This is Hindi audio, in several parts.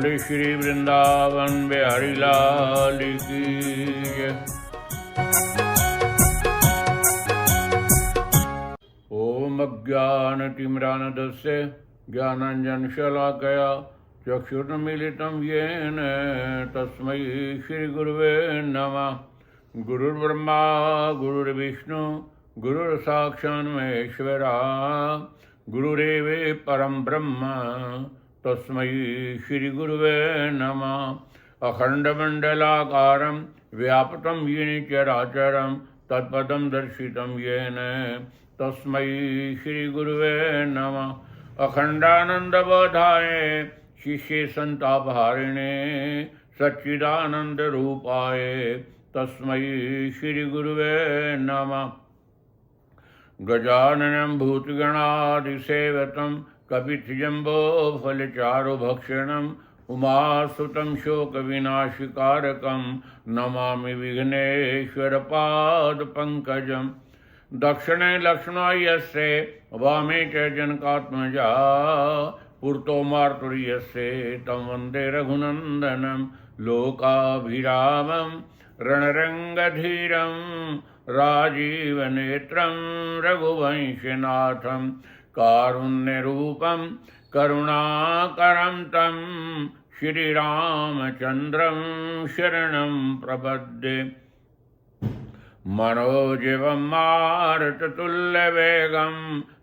बोले श्री वृंदावन बिहारी लाल की जय। ओम अज्ञानतिमिरान्धस्य ज्ञानाञ्जनशलाकया चक्षुर्मिलितं येन तस्मै श्रीगुरुवे नमः। गुरुर्ब्रह्मा गुरुर्विष्णु गुरुर्साक्षात् महेश्वरा गुरुरेव परं ब्रह्म तस्मै श्रीगुरुवे नमः। अखण्डमण्डलाकारं व्याप्तं येन चराचरं तत्पदं दर्शितं येन तस्मै श्रीगुरुवे नमः। अखण्डानन्दबोधाय शिष्ये सन्तापहारिणे सच्चिदानन्दरूपाय तस्मै श्रीगुरुवे नमः। गजाननं भूतगणादिसेवितं कपित्थजम्बोफलचारुभक्षणम् उमासुतं शोकविनाशकारकं नमामि विघ्नेश्वरपादपङ्कजम्। दक्षिणे लक्ष्मणस्य वामे च जनकात्मजा पुरतो मार्तुर्यस्य तं वन्दे रघुनन्दनं। लोकाभिरामं रणरङ्गधीरं राजीवनेत्रं रघुवंशनाथं कारुण्यरूपं करुणाकरं तं श्रीरामचन्द्रं शरणं प्रपद्ये। मनोजवं मारुततुल्यवेगं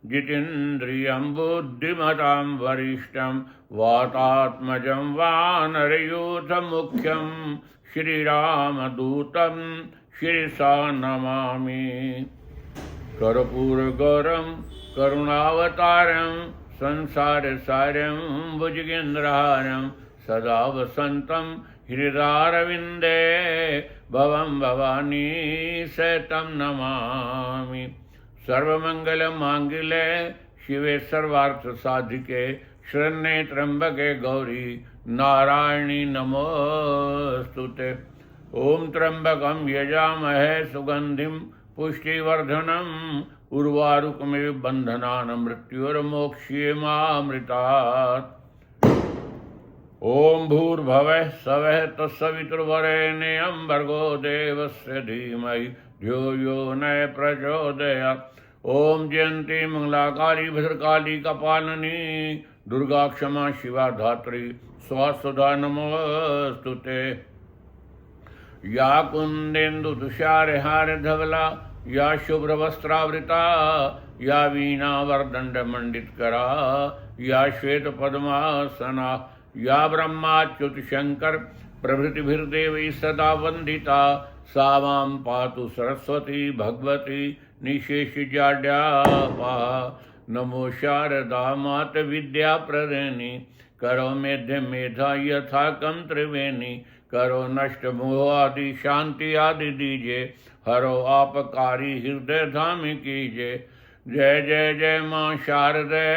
जितेन्द्रियं बुद्धिमतां वरिष्ठं वातात्मजं वानरयूथमुख्यं श्रीरामदूतं शिरसा नमामि। कर्पूरगौरं करुणावतारं संसारसारं भुजगेन्द्रहारं सदा वसन्तं हृदयारविन्दे भवं भवानी सहितं नमामि। सर्वमङ्गलमाङ्गल्ये शिवे सर्वार्थसाधिके शरण्ये त्र्यम्बके गौरी नारायणी नमोऽस्तुते। ॐ त्र्यम्बकं यजामहे सुगन्धिं पुष्टिवर्धनम् उर्वारुकमिव बन्धनान् मृत्योर्मोक्ष्येमामृतात्। ॐ भूर्भुवः स्वः तत्सवितुर्वरेण्यं भर्गो देवस्य धीमहि धियो यो न प्रचोदयात्। ॐ जयन्ती मंगलाकाली भद्रकाली कपालिनी दुर्गा क्षमा शिवा धात्री स्वास्वधा नमोऽस्तुते। या कुन्देन्दुतुषारहारधवला या शुभ्रवस्त्रावृता या वीणावरदण्डमण्डितकरा या श्वेतपद्मासना या ब्रह्माच्युत शंकर प्रभृतिभिर्देवैः सदा वन्दिता सा मां पातु सरस्वती भगवती निशेषजाड्यापहा। नमो शारदा मात विद्याप्रदायिनी करो मेध्य मेधा यथा कं त्रिवेणी। करो नष्ट मोह आदि शांति आदि दीजे हरो आपकारी हृदय धाम कीजे। जय जय जय माँ शारदे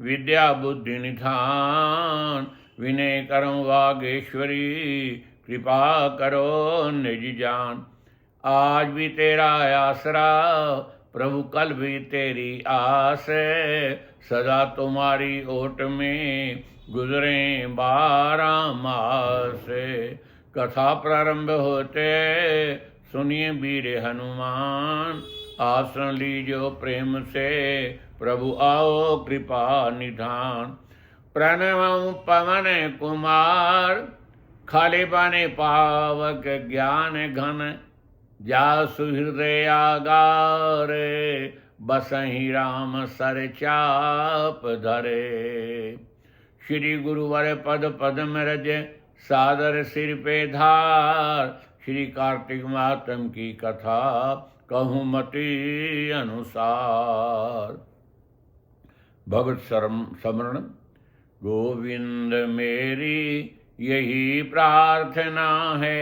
विद्या बुद्धि निधान विनय करो वागेश्वरी कृपा करो निज जान। आज भी तेरा आसरा प्रभु कल भी तेरी आस सदा तुम्हारी ओट में गुजरे 12 मास। कथा प्रारंभ होते सुनिए वीर हनुमान आसन लीजो प्रेम से प्रभु आओ कृपा निधान। प्रणवं पवन कुमार खाले बने पावक ज्ञान घन जासु हृदयागार बसहि राम सर चाप धरे। श्री गुरुवर पद पद्म रज सादर सिर पे धार। श्री कार्तिक मातम की कथा कहूँ मति अनुसार। भगवत स्मरण गोविंद मेरी यही प्रार्थना है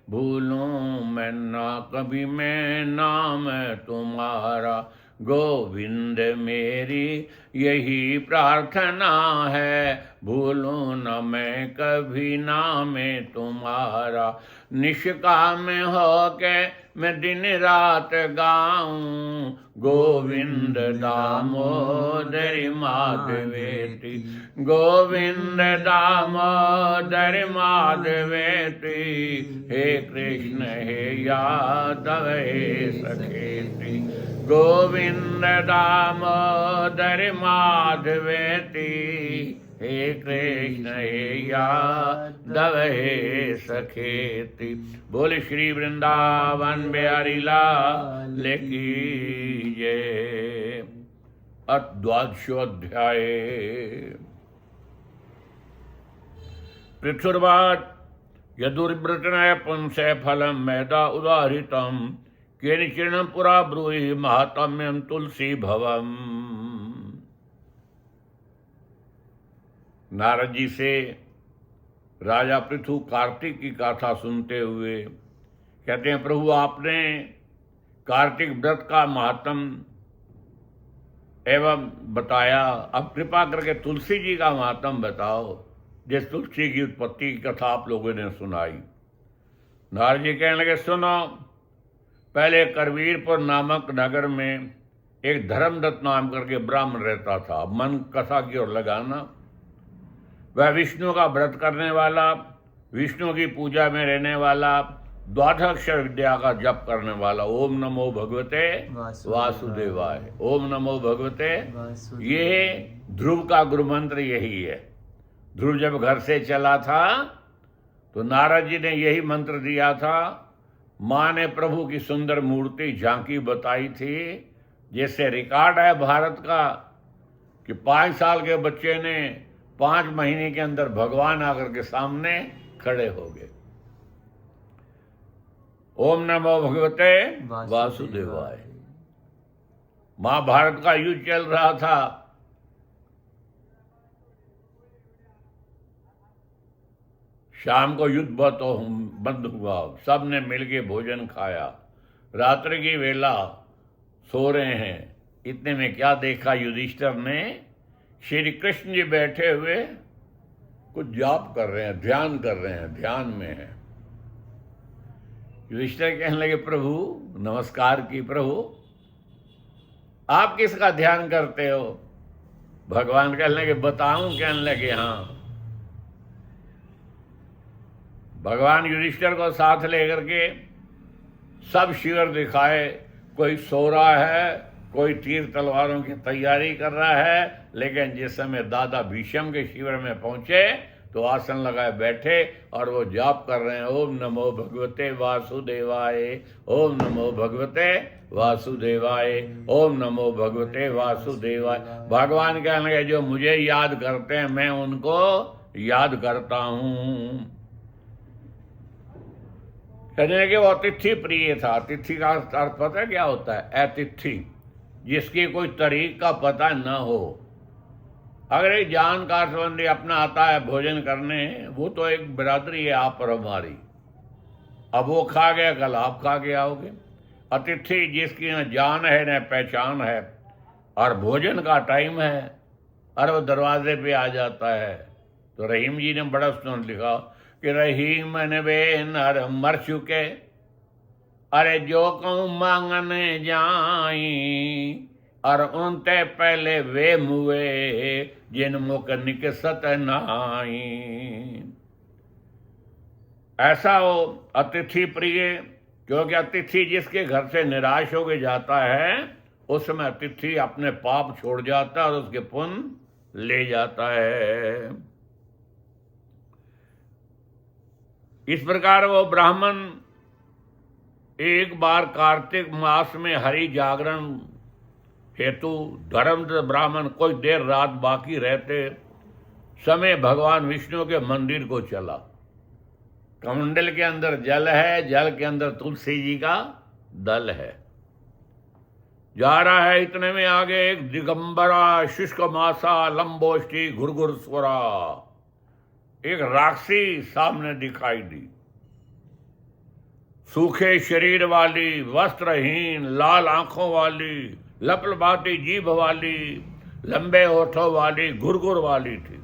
भूलूं मैं ना कभी मैं नाम तुम्हारा। गोविंद मेरी यही प्रार्थना है भूलूं न मैं कभी नाम तुम्हारा। निष्काम हो के मैं दिन रात गाऊं गोविंद दामोदर माधवेति, गोविंद दामोदर माधवेति, हे कृष्ण हे यादव हे सखेति, गोविंद दामोदर माधवेति, हे कृष्ण हे यादव हे सखेति। बोल श्री वृंदावन बिहारी लाल की जय। द्वादशोऽध्याय। पृथुर्वाच यदुर्वृतनय पुंसै फलम मैदा उदाहृतम केनचिन पुरा ब्रूहि महात्म्यम तुलसी भवम। नारद जी से राजा पृथु कार्तिक की गाथा सुनते हुए कहते हैं, प्रभु आपने कार्तिक व्रत का महात्म एवं बताया, अब कृपा करके तुलसी जी का महात्म बताओ, जिस तुलसी की उत्पत्ति की कथा आप लोगों ने सुनाई। नारद जी कहने लगे, सुनो, पहले करवीरपुर नामक नगर में एक धर्मदत्त नाम करके ब्राह्मण रहता था। मन कथा की ओर लगाना। वह विष्णु का व्रत करने वाला, विष्णु की पूजा में रहने वाला, द्वादशाक्षर विद्या का जप करने वाला। ओम नमो भगवते वासुदेवाय, ओम नमो भगवते। ये ध्रुव का गुरु मंत्र यही है। ध्रुव जब घर से चला था तो नारद जी ने यही मंत्र दिया था। माँ ने प्रभु की सुंदर मूर्ति झांकी बताई थी, जैसे रिकॉर्ड है भारत का कि 5 साल के बच्चे ने 5 महीने के अंदर भगवान आकर के सामने खड़े हो गए। ओम नमो भगवते वासुदेवाय। महाभारत का युद्ध चल रहा था। शाम को युद्ध बंद हुआ, सबने मिलके भोजन खाया। रात्रि की वेला सो रहे हैं। इतने में क्या देखा युधिष्ठिर ने, श्री कृष्ण जी बैठे हुए कुछ जाप कर रहे हैं, ध्यान कर रहे हैं, ध्यान में हैं। युधिष्ठिर कहने लगे, प्रभु नमस्कार की। प्रभु आप किसका ध्यान करते हो? भगवान कहने लगे, बताऊं? कहने लगे, हाँ। भगवान युधिष्ठिर को साथ लेकर के सब शिविर दिखाए। कोई सो रहा है, कोई तीर तलवारों की तैयारी कर रहा है। लेकिन जिस समय दादा भीष्म के शिविर में पहुंचे तो आसन लगाए बैठे और वो जाप कर रहे हैं, ओम नमो भगवते वासुदेवाय, ओम नमो भगवते वासुदेवाय, ओम नमो भगवते वासुदेवाय। भगवान कहने लगे, जो मुझे याद करते हैं मैं उनको याद करता हूं। कहने लगे, वो अतिथि प्रिय था। अतिथि का अर्थ पता है क्या होता है? अतिथि, जिसकी कोई तरीक का पता न हो। अगर एक जानकार संबंधी अपना आता है भोजन करने, वो तो एक बिरादरी है आप और हमारी। अब वो खा गया, कल आप खा के आओगे। अतिथि जिसकी न जान है न पहचान है, और भोजन का टाइम है और वो दरवाजे पे आ जाता है। तो रहीम जी ने बड़ा सुंदर लिखा कि रहीम ने वे नर मर चुके, अरे जो कहूँ मांगने जाई, और उनते पहले वे मुए जिन मुख निकसत नाई। ऐसा हो अतिथि प्रिय, क्योंकि अतिथि जिसके घर से निराश होकर जाता है, उस समय अतिथि अपने पाप छोड़ जाता है और उसके पुण्य ले जाता है। इस प्रकार वो ब्राह्मण एक बार कार्तिक मास में हरि जागरण हेतु धर्मदत्त ब्राह्मण कोई देर रात बाकी रहते समय भगवान विष्णु के मंदिर को चला। कमंडल के अंदर जल है, जल के अंदर तुलसी जी का दल है। जा रहा है, इतने में आगे एक दिगंबरा शुष्क मासा लंबोष्टी घुरघुर स्वरा एक राक्षसी सामने दिखाई दी। सूखे शरीर वाली, वस्त्रहीन, लाल आंखों वाली, लपलपाती जीभ वाली, लंबे होठों वाली, घुरघुर वाली थी।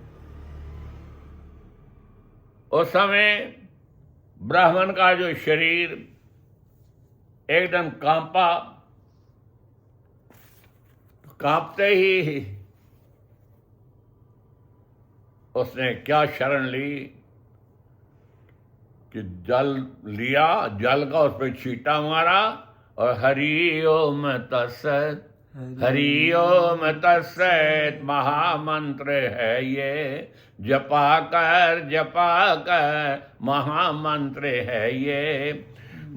उस समय ब्राह्मण का जो शरीर एकदम कांपा, कांपते ही उसने क्या शरण ली कि जल लिया, जल का उस पर छींटा मारा और हरि ओम तत्सत, हरि ओम तत्सत महामंत्र है ये, जपा कर महामंत्र है ये,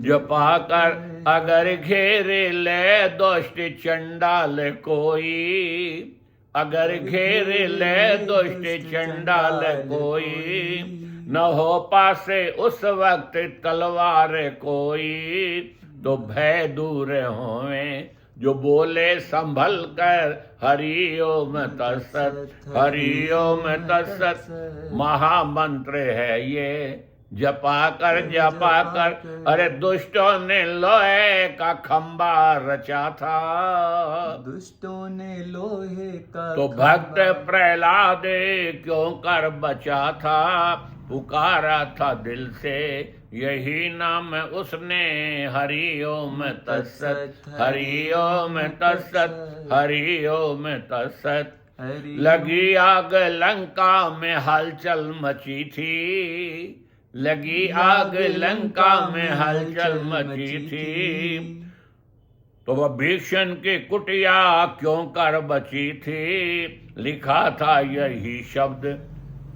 जपा कर अगर घेरे ले दुष्ट चंडाल कोई, अगर घेरे ले दुष्ट चंडाल कोई, न हो पासे उस वक्त तलवार कोई, तो भय दूर होवे जो बोले संभल कर हरि ओम तत्सत, हरि ओम तत्सत महामंत्र है ये, जपा कर अरे दुष्टों ने लोहे का खंबा रचा था, दुष्टों ने लोहे का तो भक्त प्रहलाद क्यों कर बचा था, पुकारा था दिल से यही नाम उसने हरि ओम तत्सत, हरि ओम तत्सत, हरि ओम तत्सत। लगी आग लंका में हलचल मची थी, लगी आग लंका में हलचल मची थी, तो वह भीषण की कुटिया क्यों कर बची थी, लिखा था यही शब्द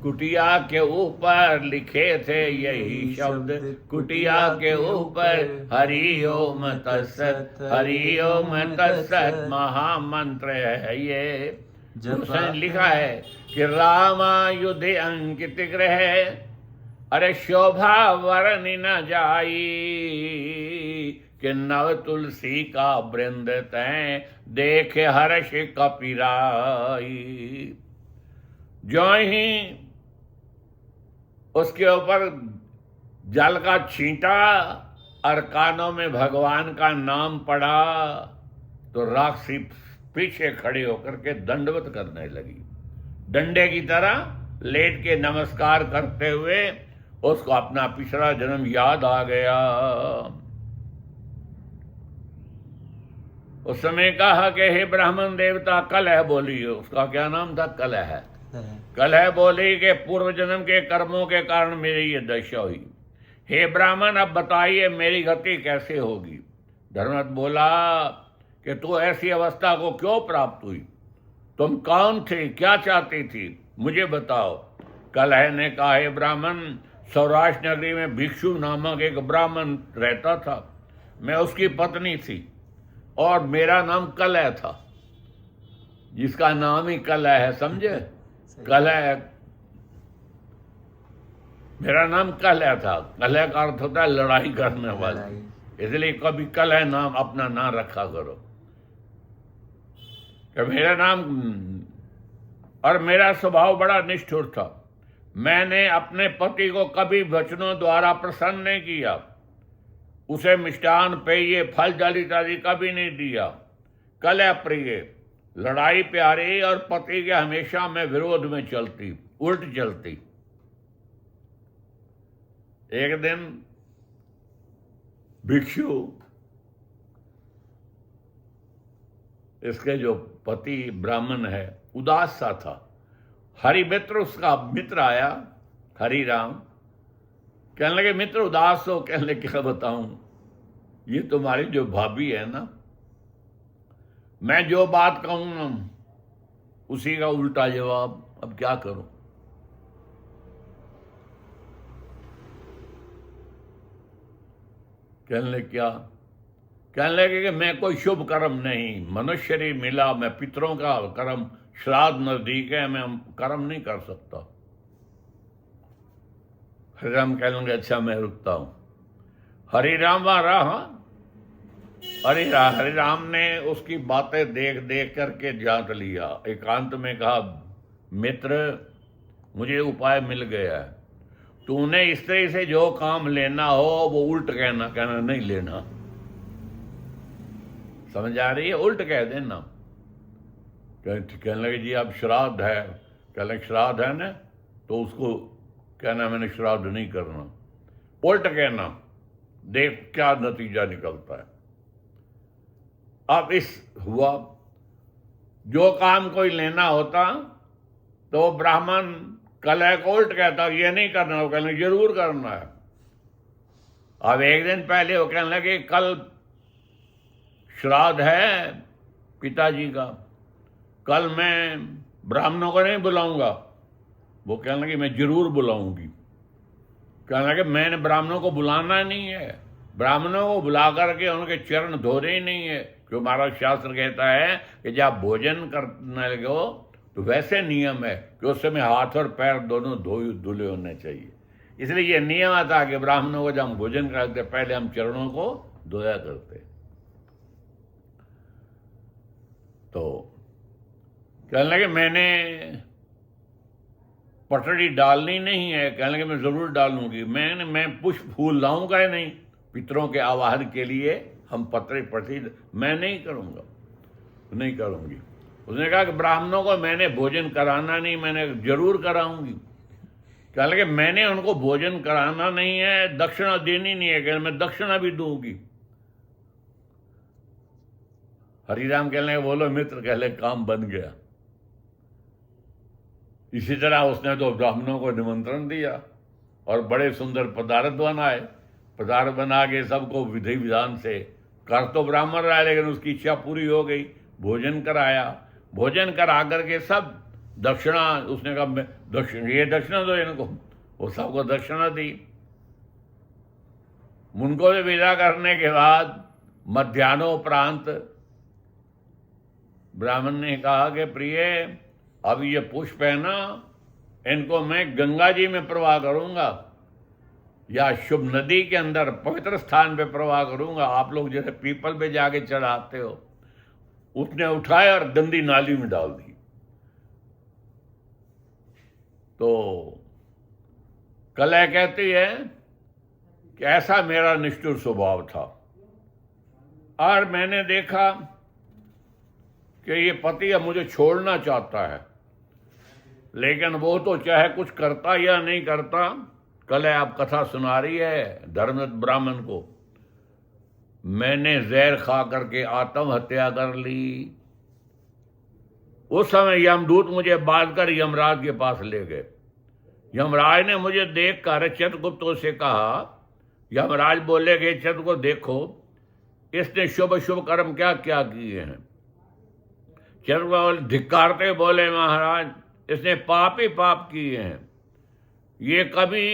कुटिया के ऊपर, लिखे थे यही शब्द कुटिया के ऊपर, हरि ओम तत्सत, हरि ओम तत्सत महामंत्र है ये। उसने लिखा है कि रामायुध अंकित ग्रह, अरे शोभा वर्णि न जाई, कि नव तुलसी का वृंद तैं देखे हर्ष कपिराई। जो ही उसके ऊपर जल का छींटा और कानों में भगवान का नाम पड़ा, तो राक्षसी पीछे खड़े होकर के दंडवत करने लगी, डंडे की तरह लेट के नमस्कार करते हुए उसको अपना पिछला जन्म याद आ गया। उस समय कहा कि हे ब्राह्मण देवता कलह बोली, उसका क्या नाम था, कलह। कलह बोली कि पूर्व जन्म के कर्मों के कारण मेरी ये दशा हुई, हे ब्राह्मण अब बताइए मेरी गति कैसे होगी। धर्मराज बोला कि तू ऐसी अवस्था को क्यों प्राप्त हुई, तुम कौन थे, क्या चाहती थी, मुझे बताओ। कलह ने कहा, हे ब्राह्मण सौराष्ट्र नगरी में भिक्षु नामक एक ब्राह्मण रहता था, मैं उसकी पत्नी थी और मेरा नाम कलह था, जिसका नाम ही कलह है, समझे। कलह, मेरा नाम कलह था, कलह का अर्थ होता है लड़ाई करने वाली, इसलिए कभी कलह नाम अपना ना रखा करो। कि मेरा नाम, और मेरा स्वभाव बड़ा निष्ठुर था, मैंने अपने पति को कभी वचनों द्वारा प्रसन्न नहीं किया, उसे मिष्टान पेय फल जल इत्यादि कभी नहीं दिया। कलह प्रिय, लड़ाई प्यारी, और पति के हमेशा मैं विरोध में चलती, उल्ट चलती। एक दिन भिक्षु, इसके जो पति ब्राह्मण है, उदास सा था। हरिमित्र उसका मित्र आया, हरि राम, कहने लगे मित्र उदास हो, कहने लगे क्या बताऊं, ये तुम्हारी जो भाभी है ना, मैं जो बात कहूं ना उसी का उल्टा जवाब, अब क्या करूं। कहने लगे क्या, कहने लगे कि मैं कोई शुभ कर्म नहीं, मनुष्य शरीर मिला, मैं पितरों का कर्म, श्राद्ध नजदीक है, मैं कर्म नहीं कर सकता। हरिराम कहने लगे अच्छा मैं रुकता हूं। हरिराम वहां रहा, हरिराम ने उसकी बातें देख देख करके जांच लिया, एकांत में कहा मित्र मुझे उपाय मिल गया है, तूने स्त्री से जो काम लेना हो वो उल्ट कहना, कहना नहीं लेना, समझ आ रही है, उल्ट कह देना। कहने लगे जी अब श्राद्ध है, कहने श्राद्ध है ना, तो उसको कहना मैंने श्राद्ध नहीं करना, उल्ट कहना, देख क्या नतीजा निकलता है। अब इस हुआ जो काम कोई लेना होता तो वो ब्राह्मण कलह को उल्ट कहता, ये नहीं करना, वो कहने जरूर करना है। अब एक दिन पहले वो कहने लगे कल श्राद्ध है पिताजी का, कल मैं ब्राह्मणों को नहीं बुलाऊंगा। वो कहने लगे मैं जरूर बुलाऊंगी। कहने लगे मैंने ब्राह्मणों को बुलाना नहीं है, ब्राह्मणों को बुला करके उनके चरण धोने ही नहीं है, क्योंकि हमारा शास्त्र कहता है कि जब भोजन करने लगो तो वैसे नियम है कि उस समय हाथ और पैर दोनों धुले होने चाहिए। इसलिए ये नियम आता कि ब्राह्मणों को जब हम भोजन करते पहले हम चरणों को धोया करते। तो कहने लगे मैंने पटड़ी डालनी नहीं है। कहने लगे मैं जरूर डालूंगी। मैं पुष्प फूल लाऊंगा ही नहीं, पितरों के आवाहन के लिए हम पटड़ी मैं नहीं करूंगा, नहीं करूंगी। उसने कहा कि ब्राह्मणों को मैंने भोजन कराना नहीं, मैंने जरूर कराऊंगी। कहने लगे मैंने उनको भोजन कराना नहीं है, दक्षिणा देनी नहीं है। कहने मैं दक्षिणा भी दूंगी। हरिराम कहने लगे बोलो मित्र, कहले काम बन गया। इसी तरह उसने तो ब्राह्मणों को निमंत्रण दिया और बड़े सुंदर पदार्थ बनाए। पदार्थ बना के सबको विधि विधान से, कर तो ब्राह्मण रहा लेकिन उसकी इच्छा पूरी हो गई। भोजन कराया, भोजन करा करके सब दक्षिणा, उसने कहा ये दक्षिणा दो इनको, वो सबको दक्षिणा दी। उनको भी विदा करने के बाद मध्याह्नोपरांत ब्राह्मण ने कहा कि प्रिय अब ये पुष्प है ना, इनको मैं गंगा जी में प्रवाह करूंगा या शुभ नदी के अंदर पवित्र स्थान पे प्रवाह करूंगा। आप लोग जैसे पीपल पे जाके चढ़ाते हो, उसने उठाए और गंदी नाली में डाल दी। तो कलह कहती है कि ऐसा मेरा निष्ठुर स्वभाव था और मैंने देखा कि ये पति अब मुझे छोड़ना चाहता है, लेकिन वो तो चाहे कुछ करता या नहीं करता। कलह आप कथा सुना रही है धर्मरत ब्राह्मण को, मैंने जहर खा करके आत्महत्या कर ली। उस समय यमदूत मुझे बांधकर यमराज के पास ले गए। यमराज ने मुझे देखकर चित्रगुप्त से कहा, यमराज बोले कि चित्र को देखो इसने शुभ शुभ कर्म क्या क्या किए हैं। चित्रगुप्त धिक्कारते बोले महाराज इसने पाप ही पाप किए हैं। ये कभी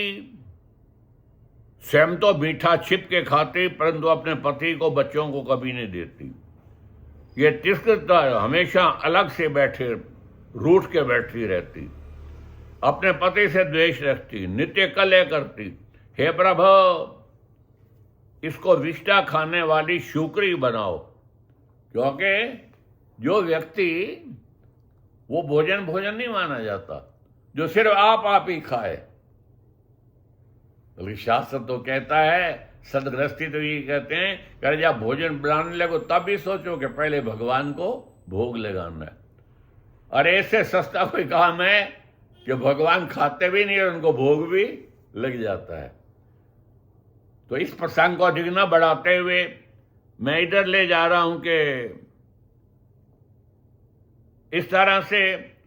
स्वयं तो मीठा छिप के खाती, परंतु अपने पति को बच्चों को कभी नहीं देती। ये तिरस्कृता हमेशा अलग से बैठे रूठ के बैठी रहती, अपने पति से द्वेष रखती, नित्य कलह करती। हे प्रभु इसको विष्टा खाने वाली शुक्री बनाओ, क्योंकि जो व्यक्ति वो भोजन नहीं माना जाता जो सिर्फ आप ही खाए। बल्कि शास्त्र तो कहता है, सदगृहस्थी तो ये कहते हैं कि जब भोजन बनाने लगो तब भी सोचो कि पहले भगवान को भोग लगाना है। अरे ऐसे सस्ता कोई काम है कि भगवान खाते भी नहीं और उनको भोग भी लग जाता है। तो इस प्रसंग को अधिक न बढ़ाते हुए मैं इधर ले जा रहा हूं कि इस तरह से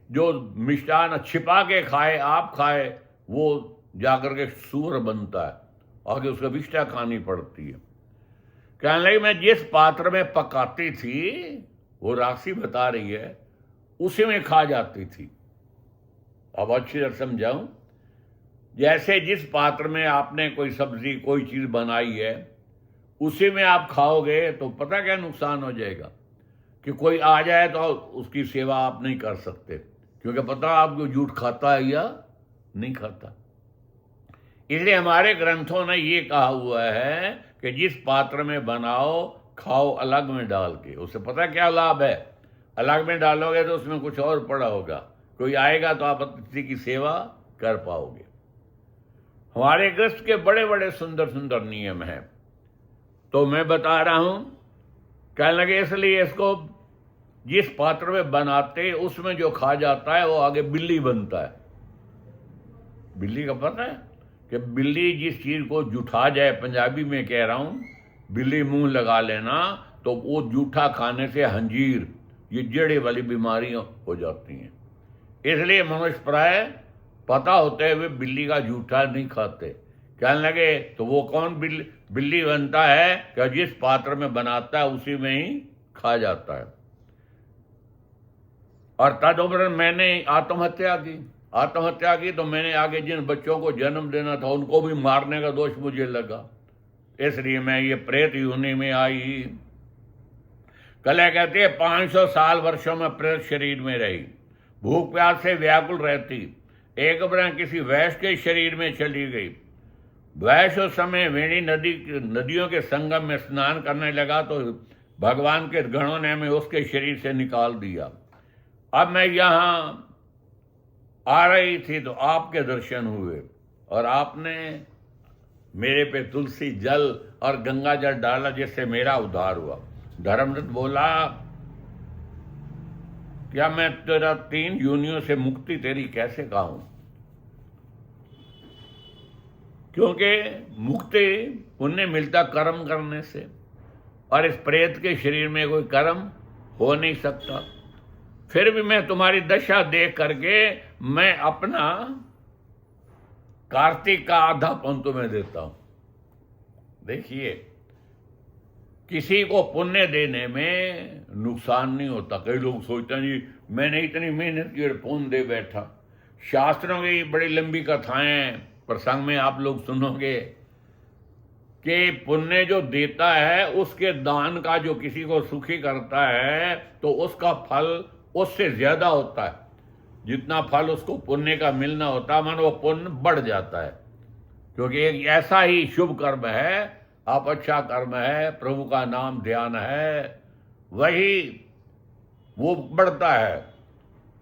जो मिष्टान छिपा के खाए आप खाए, वो जाकर के सूर बनता है, आगे उसको विष्टा खानी पड़ती है। कहने लगी मैं जिस पात्र में पकाती थी, वो राशि बता रही है, उसी में खा जाती थी। अब अच्छी तरह समझाऊं, जैसे जिस पात्र में आपने कोई सब्जी कोई चीज बनाई है उसी में आप खाओगे तो पता क्या नुकसान हो जाएगा कि कोई आ जाए तो उसकी सेवा आप नहीं कर सकते, क्योंकि पता आपको झूठ खाता है या नहीं खाता। इसलिए हमारे ग्रंथों ने ये कहा हुआ है कि जिस पात्र में बनाओ खाओ अलग में डाल के। उससे पता क्या लाभ है, अलग में डालोगे तो उसमें कुछ और पड़ा होगा, कोई आएगा तो आप किसी की सेवा कर पाओगे। हमारे ग्रंथ के बड़े बड़े सुंदर सुंदर नियम हैं, तो मैं बता रहा हूं। कहने लगे इसलिए इसको जिस पात्र में बनाते उसमें जो खा जाता है वो आगे बिल्ली बनता है। बिल्ली का पता है कि बिल्ली जिस चीज को जूठा जाए, पंजाबी में कह रहा हूं, बिल्ली मुंह लगा लेना, तो वो जूठा खाने से हंजीर ये जड़े वाली बीमारियां हो जाती हैं। इसलिए मनुष्य प्राय पता होते हुए बिल्ली का जूठा नहीं खाते। कहने लगे तो वो कौन बिल्ली बनता है कि जिस पात्र में बनाता है उसी में ही खा जाता है। और तदुपरांत मैंने आत्महत्या की तो मैंने आगे जिन बच्चों को जन्म देना था उनको भी मारने का दोष मुझे लगा, इसलिए मैं ये प्रेत योनि में आई। कले कहते 500 साल वर्षों में प्रेत शरीर में रही, भूख प्यास से व्याकुल रहती, एक बार किसी वैश्य के शरीर में चली गई। वैश्य उस समय वेणी नदियों के संगम में स्नान करने लगा तो भगवान के गणों ने हमें उसके शरीर से निकाल दिया। अब मैं यहाँ आ रही थी तो आपके दर्शन हुए और आपने मेरे पे तुलसी जल और गंगा जल डाला जिससे मेरा उद्धार हुआ। धर्मदत्त बोला, क्या मैं तेरा 3 योनियों से मुक्ति तेरी कैसे कहूं? क्योंकि मुक्ति पुण्य मिलता कर्म करने से, और इस प्रेत के शरीर में कोई कर्म हो नहीं सकता। फिर भी मैं तुम्हारी दशा देख करके मैं अपना कार्तिक का आधापन तुम्हें देता हूं। देखिए, किसी को पुण्य देने में नुकसान नहीं होता। कई लोग सोचते हैं जी मैंने इतनी मेहनत की और पुण्य दे बैठा। शास्त्रों की बड़ी लंबी कथाएं प्रसंग में आप लोग सुनोगे कि पुण्य जो देता है उसके दान का जो किसी को सुखी करता है तो उसका फल उससे ज्यादा होता है। जितना फल उसको पुण्य का मिलना होता है मानो वो पुण्य बढ़ जाता है, क्योंकि एक ऐसा ही शुभ कर्म है, आप अच्छा कर्म है, प्रभु का नाम ध्यान है, वही वो बढ़ता है।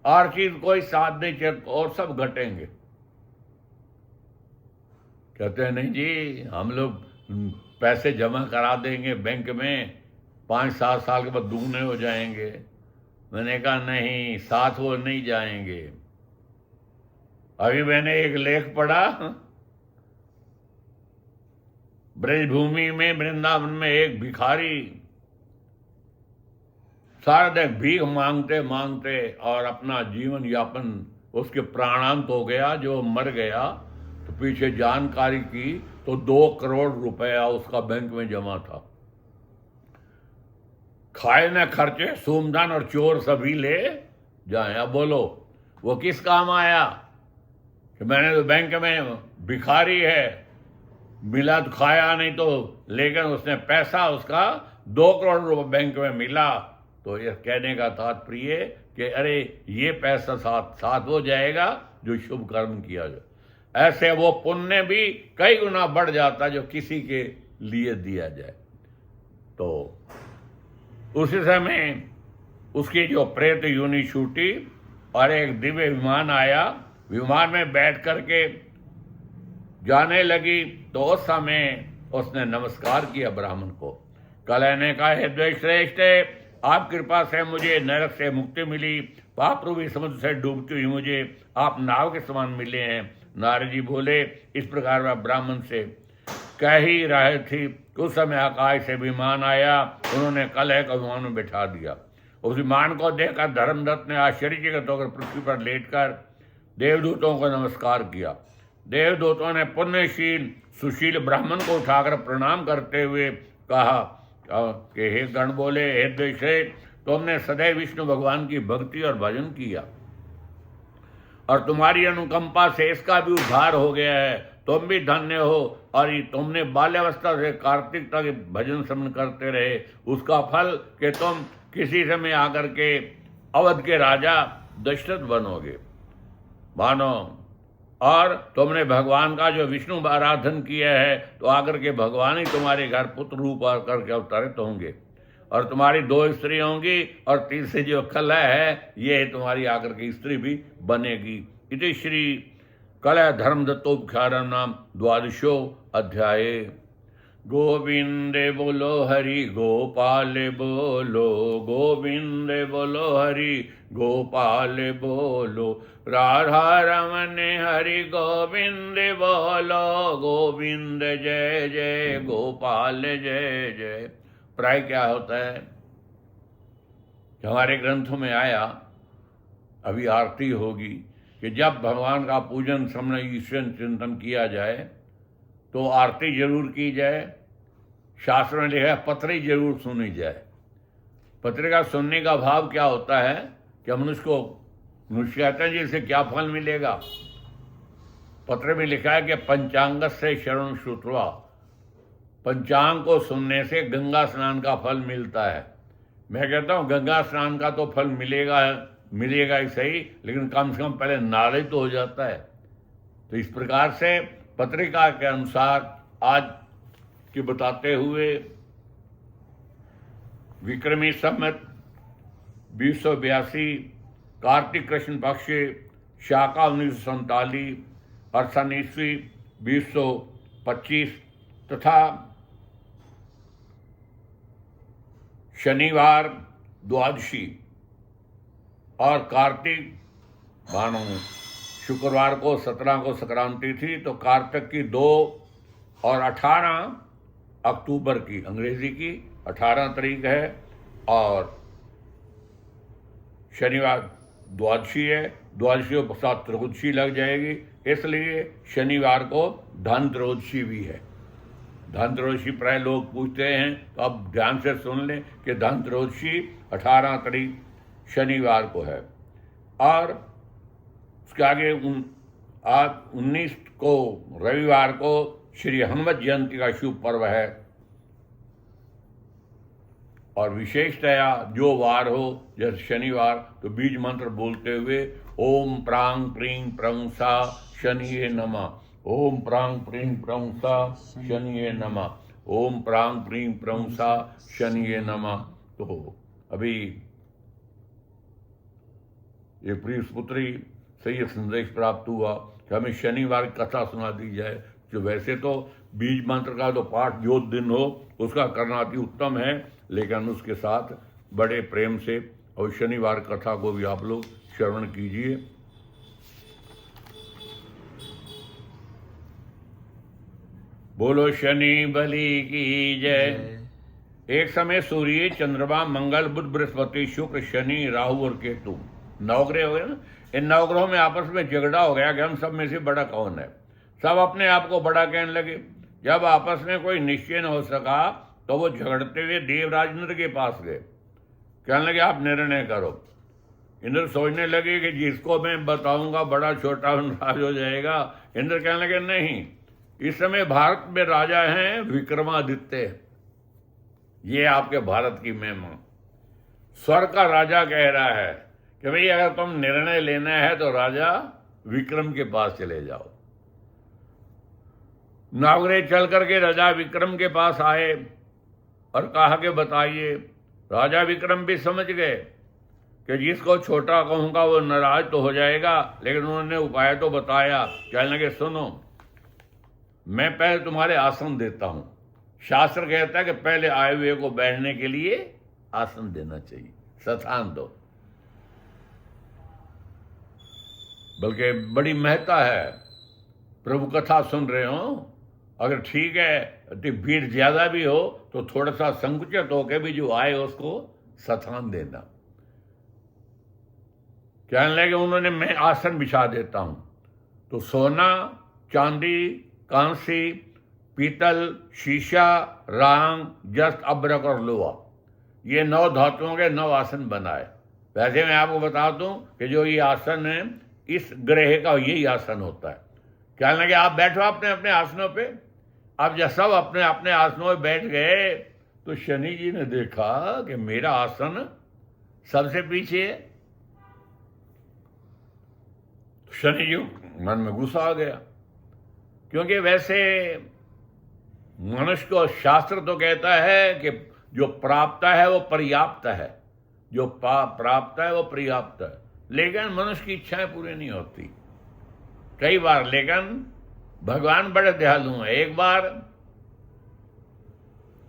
और चीज कोई साथ नहीं चलता और सब घटेंगे। कहते हैं नहीं जी हम लोग पैसे जमा करा देंगे बैंक में, 5-7 साल के बाद दुगने हो जाएंगे। मैंने कहा नहीं, साथ वो नहीं जाएंगे। अभी मैंने एक लेख पढ़ा, ब्रजभूमि में वृंदावन में एक भिखारी सारा दिन भीख मांगते मांगते और अपना जीवन यापन उसके प्राणांत हो गया। जो मर गया तो पीछे जानकारी की तो 2 करोड़ रुपया उसका बैंक में जमा था। खाए न खर्चे सूमदान और चोर सभी ले जाए। अब बोलो वो किस काम आया कि मैंने तो बैंक में भिखारी है, मिला तो खाया नहीं तो, लेकिन उसने पैसा उसका 2 करोड़ रुपए बैंक में मिला। तो यह कहने का तात्पर्य कि अरे ये पैसा साथ हो जाएगा जो शुभ कर्म किया जाए। ऐसे वो पुण्य भी कई गुना बढ़ जाता जो किसी के लिए दिया जाए। तो उसी समय उसकी जो प्रेत योनि छूटी और एक दिव्य विमान आया। विमान में बैठ करके जाने लगी तो उस समय उसने नमस्कार किया ब्राह्मण को। कलह ने कहा, हे द्वैश्रेष्ठ, आप कृपा से मुझे नरक से मुक्ति मिली, पाप रूपी समुद्र से डूबती हुई मुझे आप नाव के समान मिले हैं। नारद जी बोले, इस प्रकार वह ब्राह्मण से कह ही रहे थी उस समय आकाश से विमान आया। उन्होंने कलह को विमान में बैठा दिया। उस विमान को देखकर धर्मदत्त ने आश्चर्यचकित होकर पृथ्वी पर लेटकर देवदूतों को नमस्कार किया। देवदूतों ने पुण्यशील सुशील ब्राह्मण को उठाकर प्रणाम करते हुए कहा कि हे गण बोले, हे द्वैश्रेष्ठ, तुमने सदैव विष्णु भगवान की भक्ति और भजन किया और तुम्हारी अनुकंपा से इसका भी उद्धार हो गया है। तुम भी धन्य हो और तुमने बाल्यावस्था से कार्तिक तक भजन श्रवण करते रहे, उसका फल कि तुम किसी समय आकर के अवध के राजा दशरथ बनोगे मानो। और तुमने भगवान का जो विष्णु आराधन किया है तो आकर के भगवान ही तुम्हारे घर पुत्र रूप आकर के अवतरित होंगे और तुम्हारी 2 स्त्री होंगी और तीसरी जो कलह है ये तुम्हारी आकर के स्त्री भी बनेगी। इति श्री कलह धर्मदत्तोपख्यानम नाम 12वां अध्याय। गोविंद बोलो हरि गोपाल बोलो, गोविंद बोलो हरि गोपाल बोलो, राधा रमन हरि गोविंद बोलो, गोविंद जय जय गोपाल जय जय। प्राय क्या होता है कि हमारे ग्रंथों में आया, अभी आरती होगी, कि जब भगवान का पूजन समन ईश्वर चिंतन किया जाए तो आरती जरूर की जाए। शास्त्र में लिखा है पत्री जरूर सुनी जाए। पत्रिका सुनने का भाव क्या होता है कि मनुष्य कहते हैं जी इससे क्या फल मिलेगा। पत्र में लिखा है कि पंचांग से शरण श्रुत्वा, पंचांग को सुनने से गंगा स्नान का फल मिलता है। मैं कहता हूँ गंगा स्नान का तो फल मिलेगा ही सही, लेकिन कम से कम पहले नारित तो हो जाता है। तो इस प्रकार से पत्रिका के अनुसार आज की बताते हुए विक्रमी संवत 2082 कार्तिक कृष्ण पक्ष शाका 1947 अरसन ईस्वी 2025 तथा शनिवार द्वादशी और कार्तिक मानो शुक्रवार को 17 को संक्रांति थी, तो कार्तिक की 2 और 18 अक्टूबर की, अंग्रेजी की 18 तारीख है, और शनिवार द्वादशी है। द्वादशी के साथ त्रयोदशी लग जाएगी, इसलिए शनिवार को धन त्रयोदशी भी है। धन त्रयोदशी प्राय लोग पूछते हैं, तो अब ध्यान से सुन लें कि धन त्रयोदशी 18 तारीख शनिवार को है। और उसके आगे 19 को रविवार को श्री हनुमत जयंती का शुभ पर्व है। और विशेषतया जो वार हो, जैसे शनिवार, तो बीज मंत्र बोलते हुए ओम प्रांग प्रीं प्रंसा शनिये नमः, ओम प्रांग प्रीं प्रंसा शनिये नमः, ओम प्रांग प्रीं प्रंसा शनिये नमः। तो अभी ये प्रिय पुत्री से ये संदेश प्राप्त हुआ कि हमें शनिवार की कथा सुना दी जाए। जो वैसे तो बीज मंत्र का तो पाठ जो दिन हो उसका करना अति उत्तम है, लेकिन उसके साथ बड़े प्रेम से और शनिवार कथा को भी आप लोग श्रवण कीजिए। बोलो शनि बलि की जय। एक समय सूर्य, चंद्रमा, मंगल, बुध, बृहस्पति, शुक्र, शनि, राहु और केतु नवग्रह हो गए ना। इन नवग्रहों में आपस में झगड़ा हो गया कि हम सब में से बड़ा कौन है। सब अपने आप को बड़ा कहने लगे। जब आपस में कोई निश्चय न हो सका तो वो झगड़ते हुए देवराज इंद्र के पास गए। कहने लगे आप निर्णय करो। इंद्र सोचने लगे कि जिसको मैं बताऊंगा बड़ा छोटा राज हो जाएगा। इंद्र कहने लगे नहीं, इस समय भारत में राजा हैं विक्रमादित्य, ये आपके भारत की महिमा। स्वर्ग का राजा कह रहा है कि भाई अगर तुम निर्णय लेना है तो राजा विक्रम के पास चले जाओ। नवग्रह चल करके राजा विक्रम के पास आए और कहा कि बताइए। राजा विक्रम भी समझ गए कि जिसको छोटा कहूंगा वो नाराज तो हो जाएगा, लेकिन उन्होंने उपाय तो बताया। कहने लगे सुनो, मैं पहले तुम्हारे आसन देता हूं। शास्त्र कहता है कि पहले आए हुए को बैठने के लिए आसन देना चाहिए, स्थान दो। बल्कि बड़ी महत्ता है, प्रभु कथा सुन रहे हो, अगर ठीक है तो भीड़ ज्यादा भी हो तो थोड़ा सा संकुचित होकर भी जो आए उसको स्थान देना। कहने लगे उन्होंने मैं आसन बिछा देता हूं। तो सोना, चांदी, कांसी, पीतल, शीशा, रांग, जस्त, अब्रक और लोहा, ये 9 धातुओं के 9 आसन बनाए। वैसे मैं आपको बता दूं कि जो ये आसन है इस ग्रह का यही आसन होता है। कहने लगे आप बैठो अपने अपने आसनों पे। अब जब सब अपने अपने आसनों में बैठ गए तो शनि जी ने देखा कि मेरा आसन सबसे पीछे है। शनि जी मन में गुस्सा आ गया, क्योंकि वैसे मनुष्य को शास्त्र तो कहता है कि जो प्राप्त है वो पर्याप्त है, जो प्राप्त है वो पर्याप्त है, लेकिन मनुष्य की इच्छाएं पूरी नहीं होती कई बार। लेकिन भगवान बड़े दयालु हैं। एक बार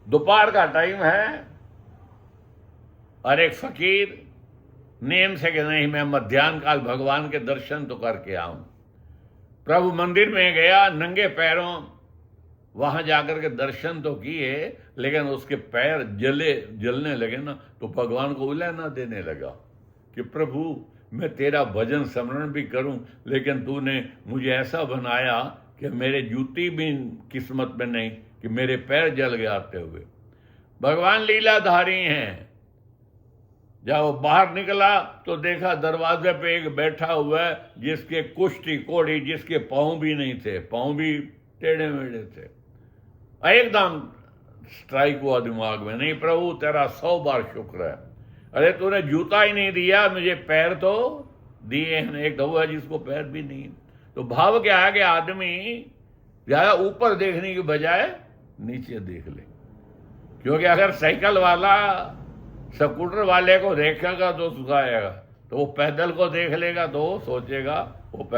दोपहर का टाइम है और एक फकीर नेम से कि नहीं मैं मध्याह्न काल भगवान के दर्शन तो करके आऊं। प्रभु मंदिर में गया, नंगे पैरों वहां जाकर के दर्शन तो किए, लेकिन उसके पैर जलने लगे ना, तो भगवान को उलहना देने लगा कि प्रभु मैं तेरा भजन स्मरण भी करूं, लेकिन तूने मुझे ऐसा बनाया कि मेरे जूती भी किस्मत में नहीं कि मेरे पैर जल गए आते हुए। भगवान लीलाधारी हैं। जब वो बाहर निकला तो देखा दरवाजे पे एक बैठा हुआ है जिसके कुष्ठी कोड़ी, जिसके पाँव भी नहीं थे, पाँव भी टेढ़े मेढ़े थे। एकदम स्ट्राइक हुआ दिमाग में, नहीं प्रभु तेरा 100 बार शुक्र है, अरे तूने जूता ही नहीं दिया, मुझे पैर तो दिए हैं। एक तो हुआ जिसको पैर भी नहीं। तो भाव क्या है कि आदमी ज्यादा ऊपर देखने की बजाय नीचे देख ले, क्योंकि अगर साइकिल वाला स्कूटर वाले को देखेगा तो सुखाएगा, तो वो पैदल को देख लेगा तो वो सोचेगा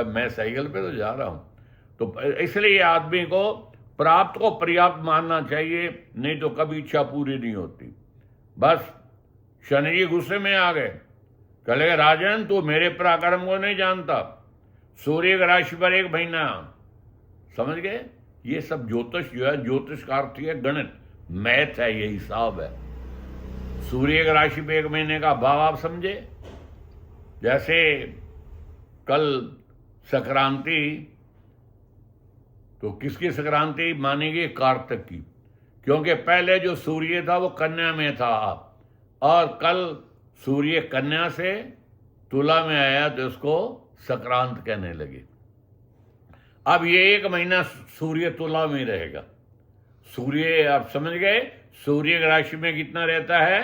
मैं साइकिल पे तो जा रहा हूं। तो इसलिए आदमी को प्राप्त को पर्याप्त मानना चाहिए, नहीं तो कभी इच्छा पूरी नहीं होती। बस शनि जी गुस्से में आ गए, कहे राजन तू मेरे पराक्रम को नहीं जानता, सूर्य की राशि पर 1 महीना, समझ गए? ये सब ज्योतिष जो है, ज्योतिष का अर्थ है गणित, मैथ है, ये हिसाब है। सूर्य की राशि पे 1 महीने का भाव आप समझे। जैसे कल संक्रांति, तो किसकी संक्रांति मानेगी? कार्तिक की, क्योंकि पहले जो सूर्य था वो कन्या में था, और कल सूर्य कन्या से तुला में आया तो उसको संक्रांत कहने लगे। अब ये 1 महीना सूर्य तुला में रहेगा। सूर्य आप समझ गए, सूर्य की राशि में कितना रहता है?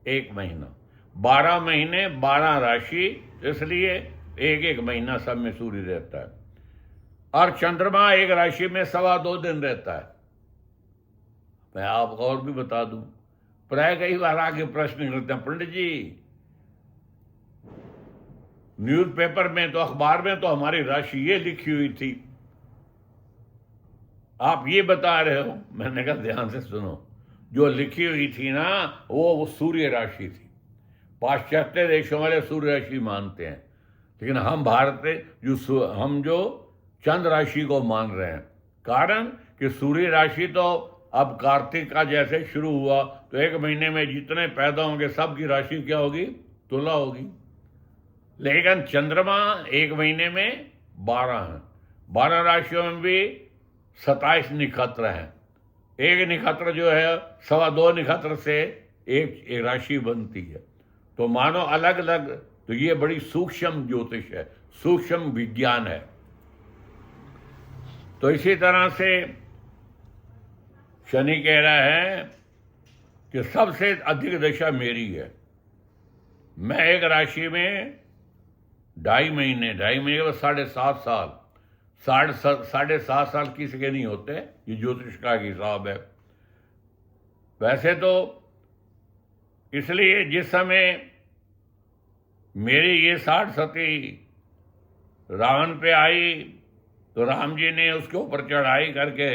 1 महीना। 12 महीने 12 राशि, इसलिए 1 महीना सब में सूर्य रहता है। और चंद्रमा एक राशि में 2.25 दिन रहता है। मैं आपको और भी बता दूं, प्राय कई बार आके प्रश्न करते हैं, पंडित जी न्यूज़पेपर में तो अखबार में तो हमारी राशि ये लिखी हुई थी, आप ये बता रहे हो। मैंने कहा ध्यान से सुनो, जो लिखी हुई थी ना वो सूर्य राशि थी। पाश्चात्य देशों वाले सूर्य राशि मानते हैं, लेकिन हम भारत हम जो चंद्र राशि को मान रहे हैं। कारण कि सूर्य राशि तो अब कार्तिक का जैसे शुरू हुआ तो 1 महीने में जितने पैदा होंगे सबकी राशि क्या होगी? तुला होगी। लेकिन चंद्रमा 1 महीने में 12 हैं। 12 राशियों में भी 27 नक्षत्र हैं। एक नक्षत्र जो है 2.25 नक्षत्र से एक राशि बनती है। तो मानो अलग अलग, तो ये बड़ी सूक्ष्म ज्योतिष है, सूक्ष्म विज्ञान है। तो इसी तरह से शनि कह रहा है कि सबसे अधिक दशा मेरी है। मैं एक राशि में 2.5 महीने के बाद 7.5 साल, 7.5 साल किसी के नहीं होते, ये ज्योतिष का हिसाब है। वैसे तो इसलिए जिस समय मेरी ये 60 सती रावण पे आई तो राम जी ने उसके ऊपर चढ़ाई करके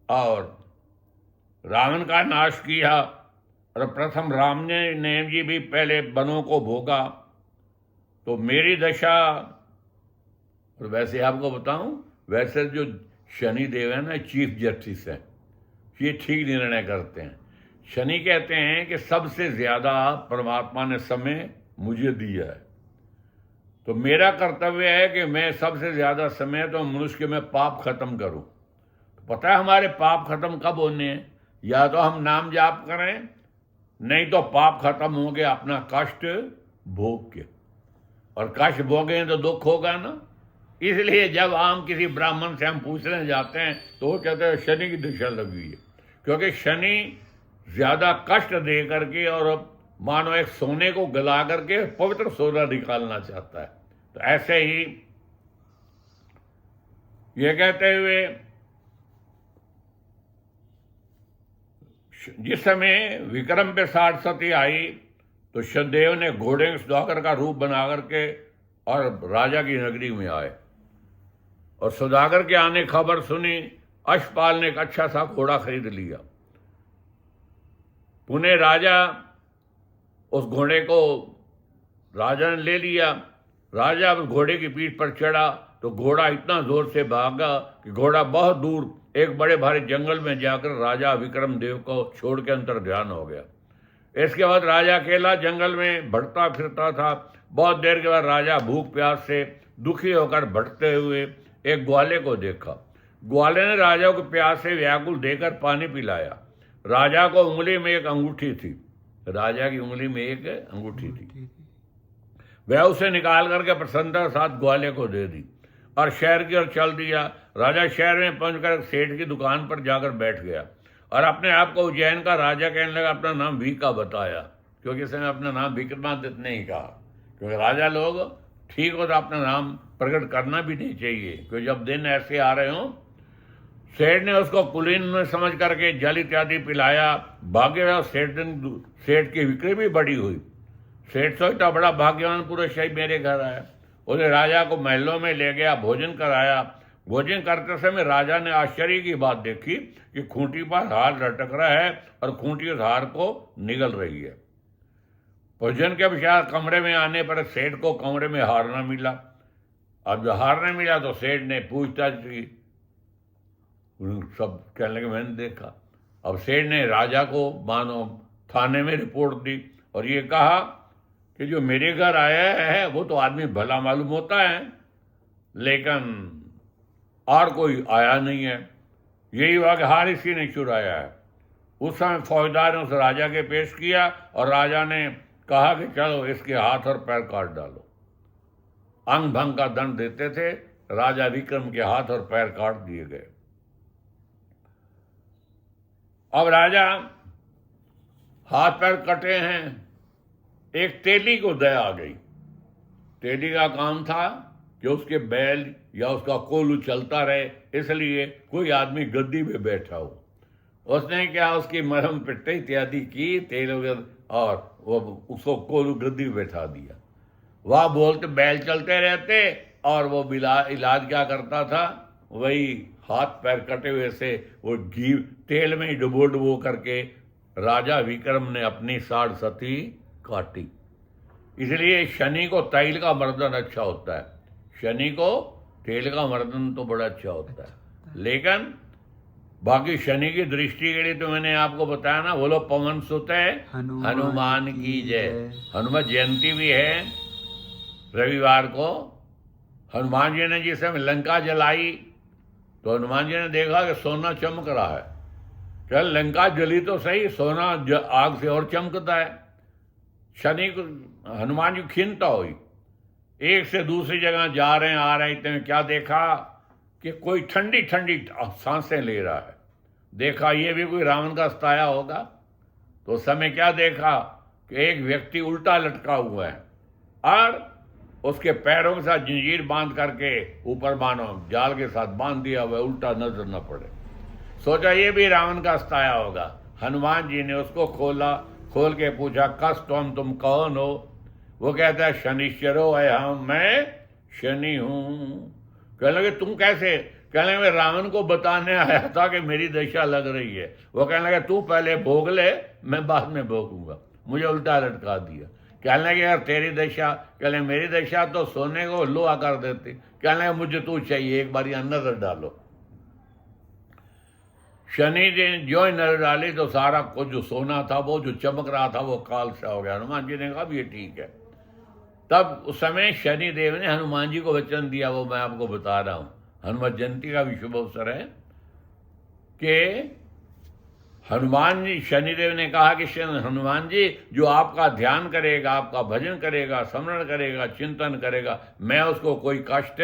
और रावण का नाश किया, और प्रथम राम ने जी भी पहले वनों को भोगा। तो मेरी दशा, और वैसे आपको बताऊं, वैसे जो शनि देव है ना चीफ जस्टिस है, ये ठीक निर्णय करते हैं। शनि कहते हैं कि सबसे ज्यादा परमात्मा ने समय मुझे दिया है, तो मेरा कर्तव्य है कि मैं सबसे ज्यादा समय तो मनुष्य में पाप खत्म करूं। तो पता है हमारे पाप खत्म कब होने हैं? या तो हम नाम जाप करें, नहीं तो पाप खत्म होंगे अपना कष्ट भोग के, और कष्ट भोगे तो दुख होगा ना। इसलिए जब हम किसी ब्राह्मण से हम पूछने जाते हैं तो वो कहते हैं शनि की दशा लगी है, क्योंकि शनि ज्यादा कष्ट दे करके और मानो एक सोने को गला करके पवित्र सोना निकालना चाहता है। तो ऐसे ही ये कहते हुए जिस समय विक्रम पे 60 सती आई तो शनिदेव ने घोड़े सुधाकर का रूप बना करके और राजा की नगरी में आए, और सुधाकर के आने खबर सुनी। अश्वपाल ने एक अच्छा सा घोड़ा खरीद लिया। पुणे राजा उस घोड़े को राजा ने ले लिया। राजा उस घोड़े की पीठ पर चढ़ा तो घोड़ा इतना जोर से भागा कि घोड़ा बहुत दूर एक बड़े भारी जंगल में जाकर राजा विक्रम देव को छोड़ के अंतर ध्यान हो गया। इसके बाद राजा अकेला जंगल में भटकता फिरता था। बहुत देर के बाद राजा भूख प्यास से दुखी होकर भटकते हुए एक ग्वाले को देखा। ग्वाले ने राजा को प्यास से व्याकुल देकर पानी पिलाया। राजा को उंगली में एक अंगूठी थी, राजा की उंगली में एक अंगूठी थी। वह उसे निकाल करके प्रसन्नता के साथ ग्वाले को दे दी और शहर की ओर चल दिया। राजा शहर में पहुंचकर सेठ की दुकान पर जाकर बैठ गया और अपने आप को उज्जैन का राजा कहने लगा। अपना नाम वीका बताया, क्योंकि इसने अपना नाम विक्रमादित्य नहीं कहा, क्योंकि राजा लोग ठीक हो तो अपना नाम प्रकट करना भी नहीं चाहिए, क्योंकि जब दिन ऐसे आ रहे हों। सेठ ने उसको कुलीन में समझ करके जल इत्यादि पिलाया। भाग्य सेठ की बिक्री भी बड़ी हुई। सेठ सोचता बड़ा भाग्यवान पुरुष है मेरे घर आया। उसने राजा को महलों में ले गया, भोजन कराया। भोजन करते समय राजा ने आश्चर्य की बात देखी कि खूंटी पर हार लटक रहा है और खूंटी उस हार को निगल रही है। भोजन के पश्चात कमरे में आने पर सेठ को कमरे में हार न मिला। अब जब हार न मिला तो सेठ ने पूछताछ की। सब कहने लगे मैंने देखा। अब सेठ ने राजा को मानो थाने में रिपोर्ट दी और ये कहा कि जो मेरे घर आया है वो तो आदमी भला मालूम होता है, लेकिन और कोई आया नहीं है। यही हुआ कि हार इसी ने चुराया है। उस समय फौजदार ने उस राजा के पेश किया और राजा ने कहा कि चलो इसके हाथ और पैर काट डालो। अंग भंग का दंड देते थे। राजा विक्रम के हाथ और पैर काट दिए गए। अब राजा हाथ पैर कटे हैं, एक तेली को दया आ गई। तेली का काम था कि उसके बैल या उसका कोल्हू चलता रहे, इसलिए कोई आदमी गद्दी पे बैठा हो। उसने क्या उसकी मरहम पिट्टी इत्यादि की तेल वगैरह और वो उसको कोल्हू गद्दी पे बैठा दिया। वह बोलते बैल चलते रहते और वो इलाज क्या करता था, वही हाथ पैर कटे हुए से वो घी तेल में डुबो करके राजा विक्रम ने अपनी 60 सती काटी। इसलिए शनि को तेल का मर्दन अच्छा होता है। शनि को तेल का मर्दन तो बड़ा अच्छा होता है, लेकिन बाकी शनि की दृष्टि के लिए तो मैंने आपको बताया ना, बोलो पवन सुत है हनुमान की जय। हनुमान जयंती भी है रविवार को। हनुमान जी ने जिस समय लंका जलाई तो हनुमान जी ने देखा कि सोना चमक रहा है। चल लंका जली तो सही, सोना आग से और चमकता है। शनि को हनुमान जी खिंता हुई, एक से दूसरी जगह जा रहे हैं आ रहे हैं, इतने क्या देखा कि कोई ठंडी ठंडी सांसें ले रहा है। देखा ये भी कोई रावण का सताया होगा। तो उस समय क्या देखा कि एक व्यक्ति उल्टा लटका हुआ है और उसके पैरों के साथ जंजीर बांध करके ऊपर मानो जाल के साथ बांध दिया हुआ, उल्टा नजर न पड़े। सोचा ये भी रावण का सताया होगा। हनुमान जी ने उसको खोल के पूछा कस तुम कौन हो? वो कहता है शनिश्चरो है हम, मैं शनि हूं। कहने लगे तुम कैसे? कहने लगे रावण को बताने आया था कि मेरी दशा लग रही है। वो कहने लगे तू पहले भोग ले, मैं बाद में भोगूंगा। मुझे उल्टा लटका दिया। कहने लगे यार तेरी दशा, कहने मेरी दशा तो सोने को लोहा कर देती। कहने लगे मुझे तू चाहिए, एक बार नजर डालो। शनि ने जो नजर डाली तो सारा कुछ जो सोना था, वो जो चमक रहा था, वो काल सा हो गया। हनुमान जी ने कहा ये ठीक है। तब उस समय शनि देव ने हनुमान जी को वचन दिया, वो मैं आपको बता रहा हूं। हनुमान जयंती का भी शुभ अवसर है कि हनुमान जी, शनिदेव ने कहा कि हनुमान जी जो आपका ध्यान करेगा, आपका भजन करेगा, स्मरण करेगा, चिंतन करेगा, मैं उसको कोई कष्ट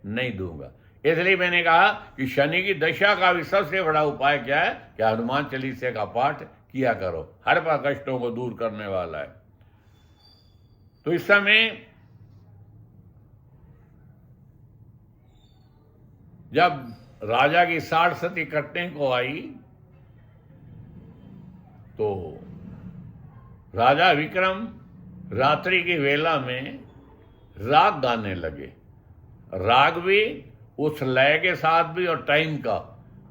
नहीं दूंगा। इसलिए मैंने कहा कि शनि की दशा का भी सबसे बड़ा उपाय क्या है कि हनुमान चालीसा का पाठ किया करो, हर बार कष्टों को दूर करने वाला है। तो इस समय जब राजा की 60 सती कटने को आई तो राजा विक्रम रात्रि की वेला में राग गाने लगे। राग भी उस लय के साथ भी और टाइम का,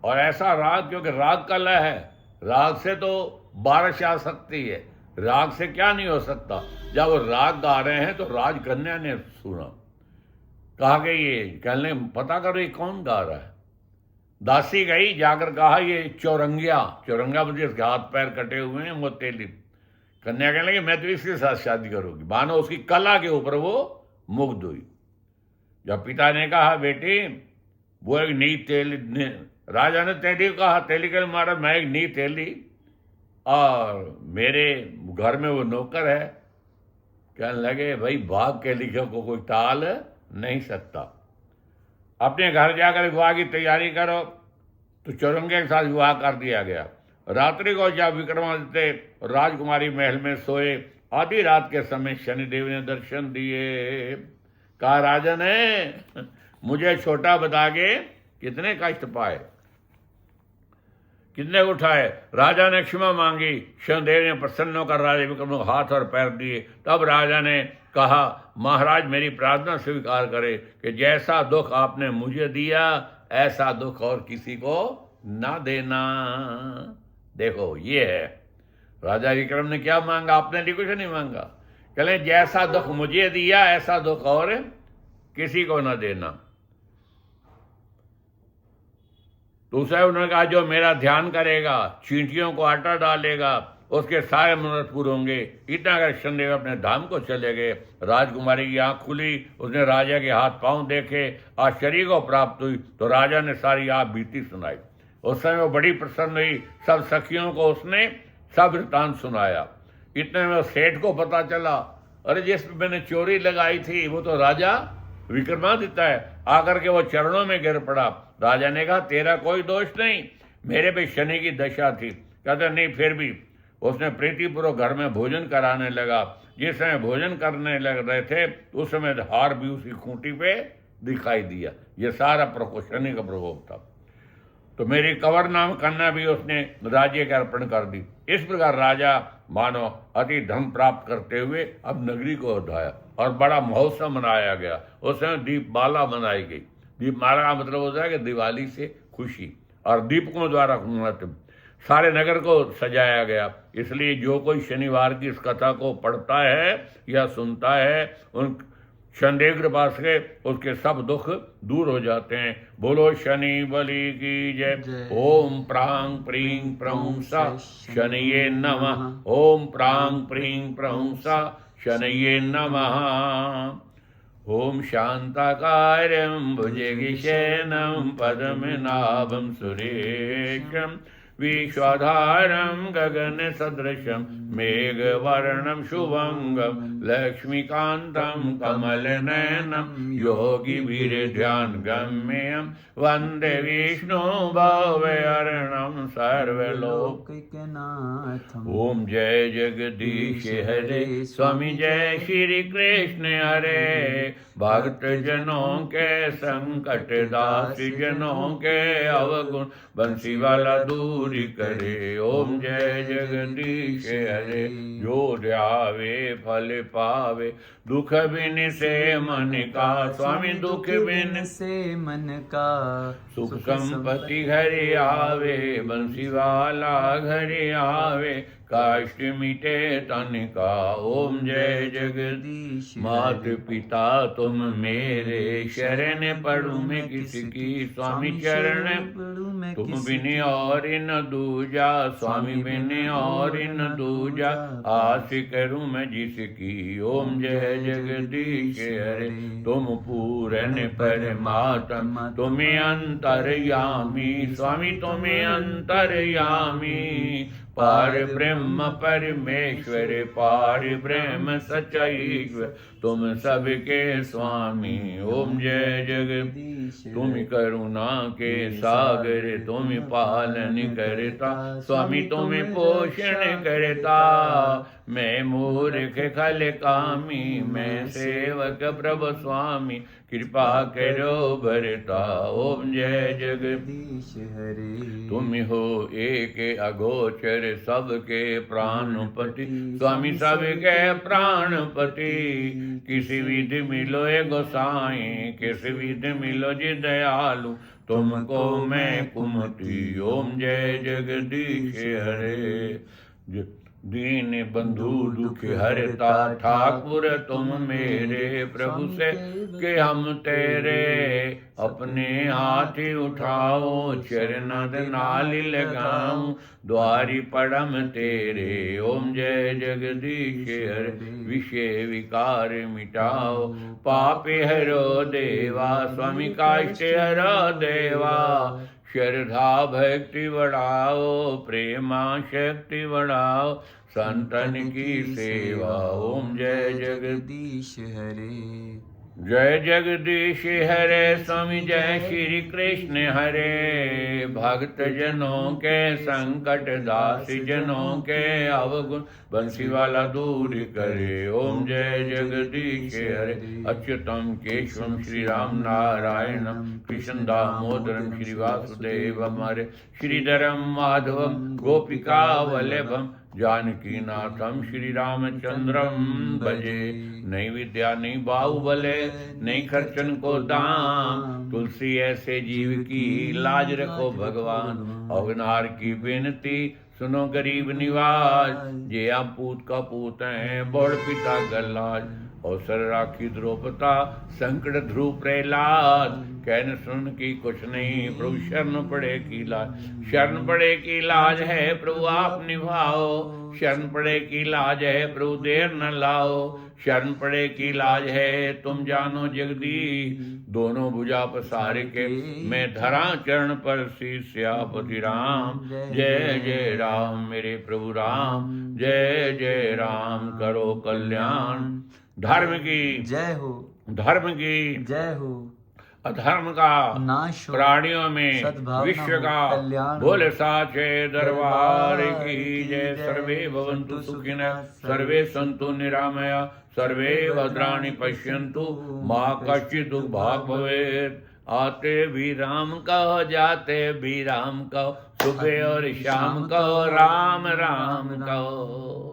और ऐसा राग क्योंकि राग का लय है। राग से तो बारिश आ सकती है, राग से क्या नहीं हो सकता। जब वो राग गा रहे हैं तो राजकन्या ने सुना, कहा कि ये कहने पता करो ये कौन गा रहा है। दासी गई, जाकर कहा ये चौरंगा मुझे, इसके हाथ पैर कटे हुए हैं, वो तेली। कन्या कहने लगी मैं तो इसके साथ शादी करूंगी। मानो उसकी कला के ऊपर वो मुग्ध हुई। जब पिता ने कहा बेटी वो एक नी तेली, राजा ने तेली को कहा, तेली के महाराज मैं एक नी तेली और मेरे घर में वो नौकर है। कहने लगे भाई भाग के लिखे को कोई टाल नहीं सकता, अपने घर जाकर विवाह की तैयारी करो। तो चौरंगे के साथ विवाह कर दिया गया। रात्रि को जब विक्रमादित्य राजकुमारी महल में सोए, आधी रात के समय शनिदेव ने दर्शन दिए। कहा राजन है मुझे छोटा बता के कितने कष्ट पाए, कितने उठाए। राजा ने क्षमा मांगी। शनिदेव ने प्रसन्न होकर राजा विक्रम को हाथ और पैर दिए। तब राजा ने कहा महाराज मेरी प्रार्थना स्वीकार करे कि जैसा दुख आपने मुझे दिया ऐसा दुख और किसी को ना देना। देखो ये है राजा विक्रम ने क्या मांगा, आपने भी कुछ नहीं मांगा। कहले जैसा दुख मुझे दिया ऐसा दुख और किसी को ना देना। दूसरा उन्होंने कहा जो मेरा ध्यान करेगा, चींटियों को आटा डालेगा, उसके सारे मनोरथ पूरे होंगे। इतना कर शनिदेव अपने धाम को चले गए। राजकुमारी की आंख खुली, उसने राजा के हाथ पांव देखे, आश्चर्य को प्राप्त हुई। तो राजा ने सारी आप बीती सुनाई। उस समय वो बड़ी प्रसन्न हुई। सब सखियों को उसने सब वृत्तांत सुनाया। इतने में सेठ को पता चला, अरे जिस पे मैंने चोरी लगाई थी वो तो राजा विक्रमादित्य है। आकर के वो चरणों में गिर पड़ा। राजा ने कहा तेरा कोई दोष नहीं, मेरे पे शनि की दशा थी। कहते नहीं फिर भी। उसने प्रीतिपूर्वक घर में भोजन कराने लगा। जिस समय भोजन करने लग रहे थे उस समय हार भी उसी खूंटी पे दिखाई दिया। ये सारा शनि का प्रकोप था। तो मेरी कंवर नाम कन्या भी उसने राज्य के अर्पण कर दी। इस प्रकार राजा मानो अति धन प्राप्त करते हुए अब नगरी को उठाया और बड़ा महोत्सव मनाया गया। उस समय दीपमाला मनाई गई। दीपमाला का मतलब होता है कि दिवाली से खुशी, और दीपकों द्वारा सारे नगर को सजाया गया। इसलिए जो कोई शनिवार की इस कथा को पढ़ता है या सुनता है उन शनिदेव कृपा से उसके सब दुख दूर हो जाते हैं। बोलो शनि बलि की जय। ओम प्रांग प्रीं प्रहुंसा शनिये नमः। ओम प्रांग प्रीं प्रहुंसा शनिये नमः। ओम शांताकारं भुजगशयनं पद्मनाभं सुरेशं विश्वाधारं गगनसदृशं मेघवर्णं शुभंगं लक्ष्मीकान्तं कमलनयनं योगिभिर्ध्यानगम्यं वन्दे विष्णु भवहरणं सर्वलोकैकनाथम्। ओम जय जगदीश हरे स्वामी जय श्री कृष्ण हरे। भक्त जनों के संकट दासी जनों के अवगुण बंसी वाला दूरी करे। ओम जय जगदीश हरे। जो ध्यावे फल पावे दुख बिन से मन का। स्वामी दुख बिन से मन का सुख संपत्ति घर आवे। बंसी वाला घर आवे काष्ट मिटे तन का। ओम जय जगदीश। मात पिता तुम मेरे शरण पढ़ू मैं किसकी। स्वामी चरण तुम बिन और न दूजा। स्वामी बिन और न दूजा आस करूं मैं जिसकी। ओम जय जगदीश हरे। तुम पूरन परमात्मा तुम अंतर्यामी। स्वामी तुम अंतर्यामी। पार ब्रह्म परमेश्वर पार ब्रह्म सचईश्वर तुम सबके स्वामी। ओम जय जगदीश। तुम करुणा के सागर तुम पालन करता। स्वामी तुम पोषण करता। मैं मूर्ख खल कामी मैं सेवक प्रभु स्वामी कृपा करो भरता। ओम जय जगदीश हरे। तुम हो एक अगोचर सबके प्राणपति। स्वामी सबके प्राणपति। किसी विधि मिलो ए गोसाई किसी विधि मिलो जी दयालु तुमको मैं कुमति। ओम जय जगदीश हरे। दीन बंधु दुख हरता ठाकुर तुम मेरे प्रभु से कि हम तेरे अपने हाथ उठाओ चरणद नाल लगाऊं द्वारी पड़म तेरे ओम जय जगदीश हर विषय विकार मिटाओ पापे हरो देवा स्वामी काष्ट हरो देवा श्रद्धा भक्ति बढ़ाओ प्रेमा शक्ति बढ़ाओ संतन की सेवा ओम जय जगदीश हरे जय जगदीश हरे स्वामी जय श्री कृष्ण हरे भक्त जनों के संकट दासी जनों के अवगुण बंसी वाला दूर करे ओम जय जगदीश हरे अच्युतम केशवम श्री राम नारायणम कृष्ण दामोदरम श्री वासुदेवम हरे श्रीधरम माधवम गोपिका वल्लभम जानकी नाथम श्री रामचंद्रम भजे नहीं विद्या नहीं बाहुबले नहीं खर्चन को दाम तुलसी ऐसे जीव की लाज रखो भगवान अवनार की बेनती सुनो गरीब निवाज जे आप पूत का पूत हैं बड़ पिता गल्लाज अवसर राखी द्रौपदा संकट ध्रुव प्रहलाद कहन सुन की कुछ नहीं प्रभु शरण पड़े की लाज शरण पड़े की लाज है प्रभु आप निभाओ शरण पड़े की लाज है प्रभु देर न लाओ शरण पड़े की लाज है तुम जानो जगदीश दोनों भुजा पसार के मैं धरा चरण पर सियापति राम जय जय राम मेरे प्रभु राम जय जय राम करो कल्याण धर्म की जय हो धर्म की जय हो अधर्म का नाश हो प्राणियों में सद्भावना विश्व हो, का कल्याण हो। बोले साचे दरबार की जय सर्वे भवन्तु सुखिनः सर्वे सन्तु निरामया सर्वे भद्राणि पश्यन्तु मा कश्चित् दुर्भाग् भवेत् आते भी राम कहो जाते भी राम कहो सुबह और शाम कहो राम राम कहो।